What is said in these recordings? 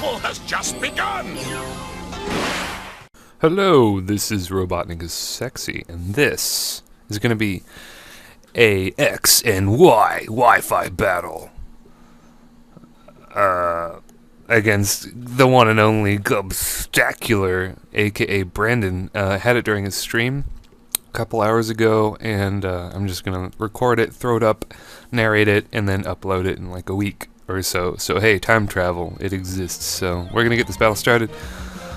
battle has just begun! Hello, this is RobotnikIsSexy, and this is going to be a X and Y Wi-Fi battle against the one and only Gubstacular, aka Brandon. Had it during his stream a couple hours ago, and I'm just going to record it, throw it up, narrate it, and then upload it in like a week or so. So hey, time travel, it exists. So we're going to get this battle started.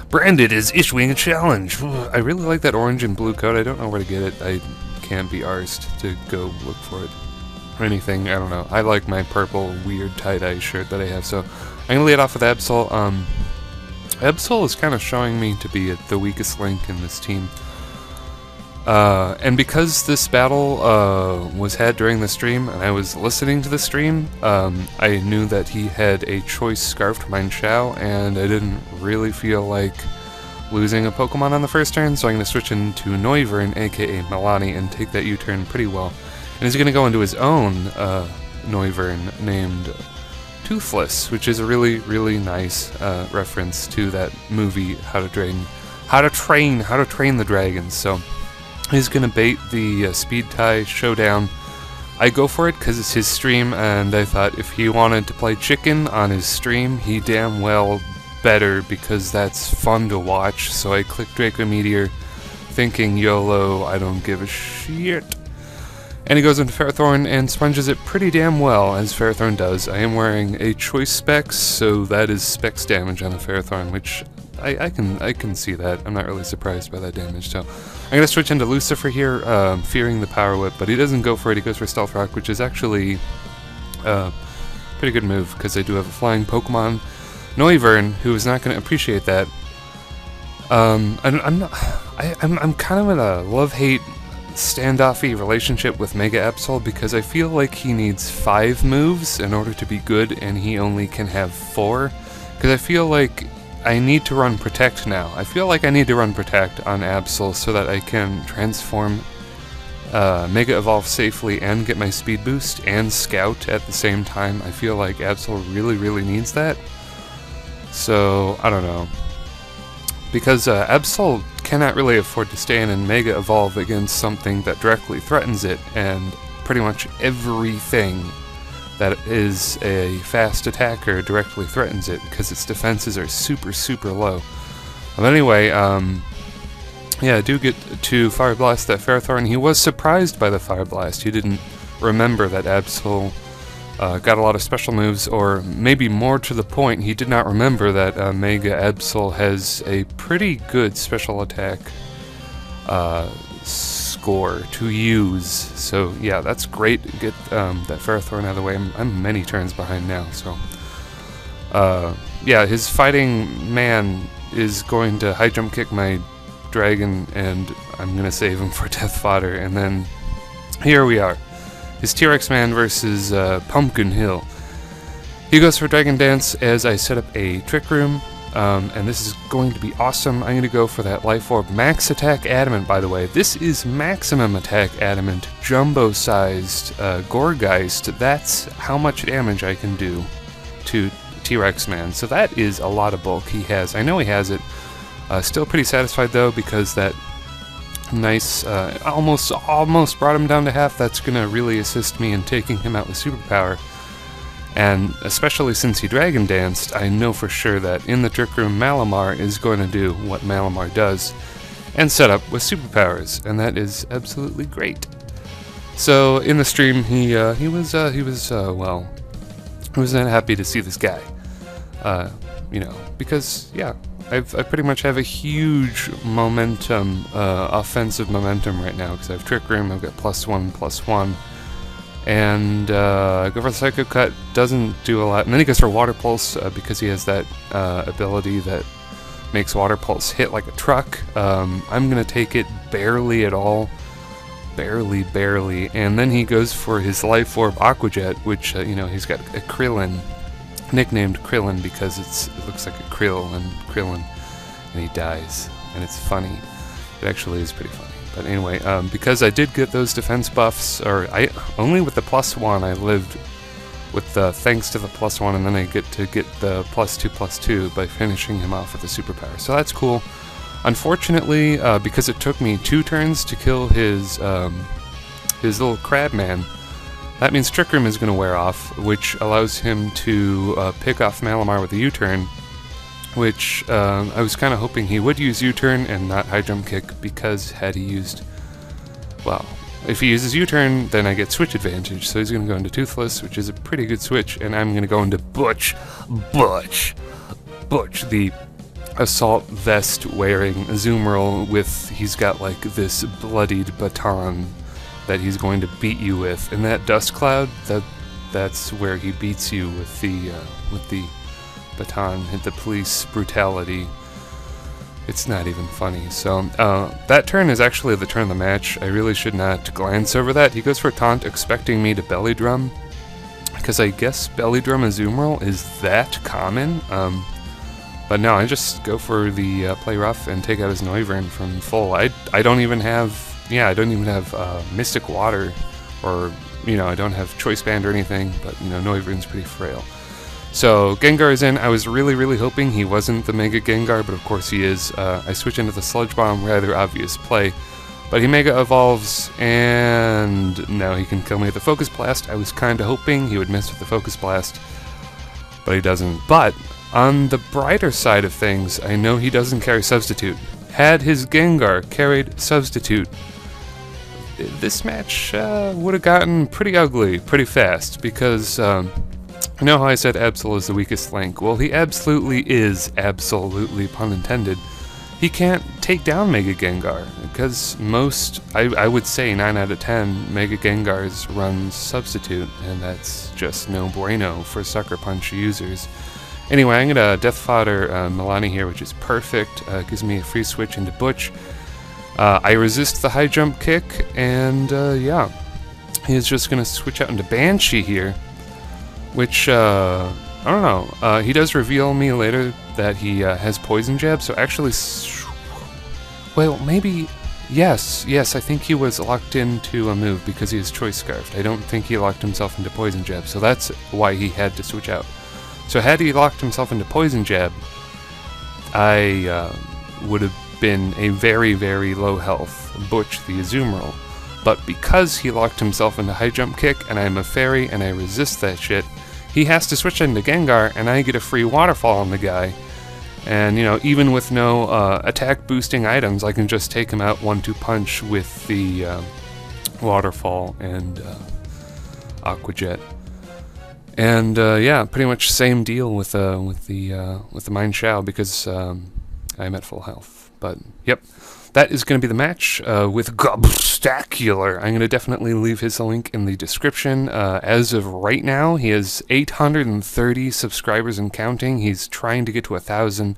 Brandon is issuing a challenge. I really like that orange and blue coat. I don't know where to get it. I can't be arsed to go look for it or anything. I don't know. I like my purple weird tie-dye shirt that I have. So I'm going to lead off with Absol. Absol is kind of showing me to be the weakest link in this team. And because this battle was had during the stream, and I was listening to the stream, I knew that he had a choice scarf to mine Xiao, and I didn't really feel like losing a Pokemon on the first turn, so I'm going to switch into Noivern, aka Milani, and take that U-turn pretty well. And he's going to go into his own Noivern named Toothless, which is a really, really nice reference to that movie, How to Train the Dragon. So he's gonna bait the speed tie showdown. I go for it because it's his stream, and I thought if he wanted to play chicken on his stream, he damn well better, because that's fun to watch. So I click Draco Meteor, thinking YOLO, I don't give a shit. And he goes into Ferrothorn and sponges it pretty damn well, as Ferrothorn does. I am wearing a choice specs, so that is specs damage on a Ferrothorn, which I can see that. I'm not really surprised by that damage. So I'm going to switch into Lucifer here, fearing the Power Whip, but he doesn't go for it. He goes for Stealth Rock, which is actually a pretty good move, because I do have a flying Pokemon, Noivern, who is not going to appreciate that. I'm kind of in a love-hate standoffy relationship with Mega Absol, because I feel like he needs 5 moves in order to be good, and he only can have 4, because I feel like I need to run Protect now. I feel like I need to run Protect on Absol so that I can transform, Mega Evolve safely and get my speed boost and Scout at the same time. I feel like Absol really, really needs that. So, I don't know. Because Absol cannot really afford to stand and Mega Evolve against something that directly threatens it, and pretty much everything that is a fast attacker directly threatens it, because its defenses are super, super low. But anyway, yeah, I do get to Fire Blast that Ferrothorn. He was surprised by the Fire Blast. He didn't remember that Absol got a lot of special moves, or maybe more to the point, he did not remember that Mega Absol has a pretty good special attack score to use. So yeah, that's great. Get that Ferrothorn out of the way. I'm many turns behind now, so yeah, his fighting man is going to high jump kick my dragon, and I'm gonna save him for death fodder. And then here we are, his T-Rex man versus Pumpkin Hill. He goes for Dragon Dance as I set up a Trick Room. And this is going to be awesome. I'm going to go for that Life Orb. Max Attack Adamant, by the way. This is Maximum Attack Adamant, jumbo-sized Gourgeist. That's how much damage I can do to T-Rex Man. So that is a lot of bulk he has. I know he has it. Still pretty satisfied, though, because that nice, almost brought him down to half. That's going to really assist me in taking him out with Superpower. And especially since he Dragon Danced, I know for sure that in the Trick Room, Malamar is going to do what Malamar does and set up with superpowers, and that is absolutely great. So in the stream, he was not happy to see this guy, you know, because yeah, I pretty much have a huge momentum, offensive momentum right now, because I have Trick Room, I've got +1/+1. And go for the Psycho Cut, doesn't do a lot. And then he goes for Water Pulse, because he has that ability that makes Water Pulse hit like a truck. I'm going to take it barely at all. Barely. And then he goes for his Life Orb Aqua Jet, which, you know, he's got a Krillin, nicknamed Krillin because it looks like a Krillin, and he dies. And it's funny. It actually is pretty funny. But anyway, because I did get those defense buffs, or only with the +1 I lived with the thanks to the +1, and then I get to get the +2/+2 by finishing him off with a superpower. So that's cool. Unfortunately, because it took me 2 turns to kill his little crab man, that means Trick Room is going to wear off, which allows him to pick off Malamar with a U-turn, which I was kind of hoping he would use U-turn and not high jump kick, because had he used, well, if he uses U-turn, then I get switch advantage, so he's going to go into Toothless, which is a pretty good switch, and I'm going to go into Butch, the assault vest wearing Azumarill with, he's got like this bloodied baton that he's going to beat you with, and that dust cloud, that's where he beats you with the baton, and the police brutality. It's not even funny. So that turn is actually the turn of the match. I really should not glance over that. He goes for a taunt expecting me to belly drum, because I guess belly drum Azumarill is that common. But no, I just go for the play rough and take out his Noivern from full. I don't even have Mystic Water, or I don't have Choice Band or anything. But Noivern's pretty frail. So Gengar is in. I was really hoping he wasn't the Mega Gengar, but of course he is. I switch into the Sludge Bomb, rather obvious play. But he Mega Evolves, and no, he can kill me with the Focus Blast. I was kind of hoping he would miss with the Focus Blast, but he doesn't. But on the brighter side of things, I know he doesn't carry Substitute. Had his Gengar carried Substitute, this match would have gotten pretty ugly pretty fast, because you know how I said Absol is the weakest link? Well, he absolutely is, absolutely, pun intended. He can't take down Mega Gengar, because most, I would say 9 out of 10 Mega Gengars run Substitute, and that's just no bueno for Sucker Punch users. Anyway, I'm going to Death Fodder Milani here, which is perfect. Gives me a free switch into Butch. I resist the high jump kick, and yeah, he's just going to switch out into Banshee here, which, I don't know. He does reveal me later that he has Poison Jab, so actually, well, maybe, yes, I think he was locked into a move because he is Choice Scarfed. I don't think he locked himself into Poison Jab, so that's why he had to switch out. So had he locked himself into Poison Jab, I would have been a very low health Butch the Azumarill. But because he locked himself into High Jump Kick, and I'm a fairy and I resist that shit, he has to switch into Gengar, and I get a free Waterfall on the guy. And, even with no attack boosting items, I can just take him out 1-2 punch with the Waterfall and Aqua Jet. And yeah, pretty much same deal with the Mind Shao, because I'm at full health. But yep, that is going to be the match with Gubstacular. I'm going to definitely leave his link in the description. As of right now, he has 830 subscribers and counting. He's trying to get to 1,000.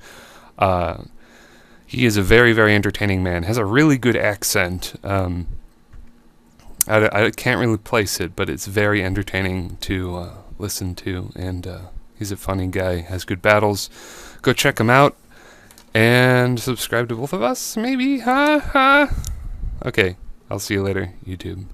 He is a very entertaining man. Has a really good accent. I can't really place it, but it's very entertaining to listen to, and he's a funny guy, has good battles. Go check him out, and subscribe to both of us, maybe? Okay, I'll see you later, YouTube.